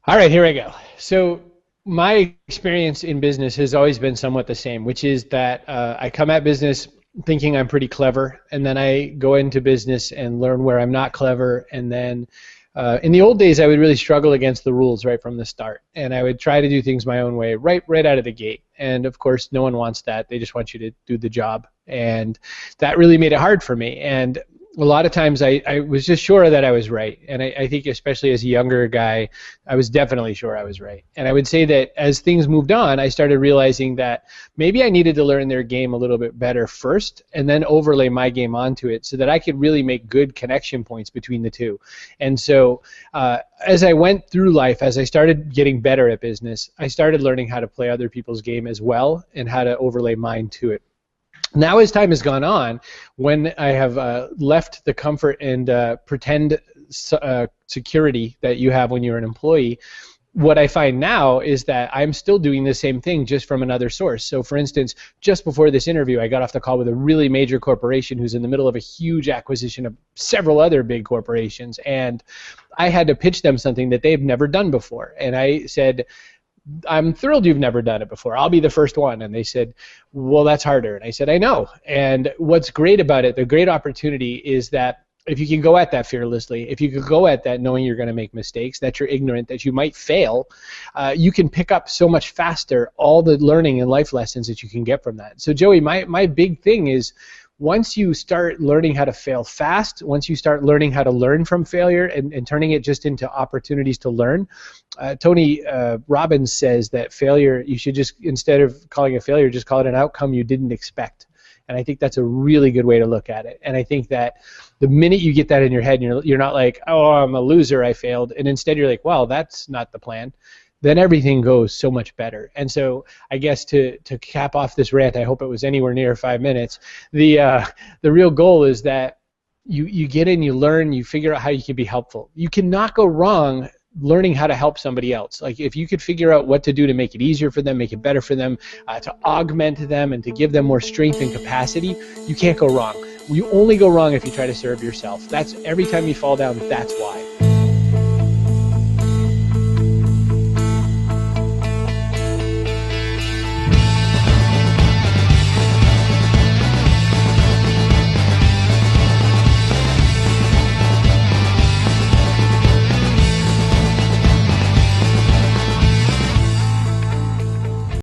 All right, here I go. So my experience in business has always been somewhat the same, which is that I come at business thinking I'm pretty clever, and then I go into business and learn where I'm not clever, and then in the old days, I would really struggle against the rules right from the start, and I would try to do things my own way right out of the gate. And of course, no one wants that. They just want you to do the job, and that really made it hard for me. And a lot of times I was just sure that I was right. And I think especially as a younger guy, I was definitely sure I was right. And I would say that as things moved on, I started realizing that maybe I needed to learn their game a little bit better first and then overlay my game onto it so that I could really make good connection points between the two. And so as I went through life, as I started getting better at business, I started learning how to play other people's game as well and how to overlay mine to it. Now, as time has gone on, when I have left the comfort and pretend security that you have when you're an employee, what I find now is that I'm still doing the same thing just from another source. So, for instance, just before this interview, I got off the call with a really major corporation who's in the middle of a huge acquisition of several other big corporations, and I had to pitch them something that they've never done before. And I said, I'm thrilled you've never done it before. I'll be the first one. And they said, well, that's harder. And I said, I know. And what's great about it, the great opportunity is that if you can go at that fearlessly, if you can go at that knowing you're going to make mistakes, that you're ignorant, that you might fail, you can pick up so much faster all the learning and life lessons that you can get from that. So Joey, my big thing is once you start learning how to fail fast, once you start learning how to learn from failure and turning it just into opportunities to learn, Tony Robbins says that failure, you should just, instead of calling it failure, just call it an outcome you didn't expect. And I think that's a really good way to look at it. And I think that the minute you get that in your head, you're not like, oh, I'm a loser, I failed. And instead you're like, well, that's not the plan. Then everything goes so much better. And so I guess to cap off this rant, I hope it was anywhere near 5 minutes, the real goal is that you get in, you learn, you figure out how you can be helpful. You cannot go wrong learning how to help somebody else. Like if you could figure out what to do to make it easier for them, make it better for them, to augment them and to give them more strength and capacity, you can't go wrong. You only go wrong if you try to serve yourself. That's every time you fall down, that's why.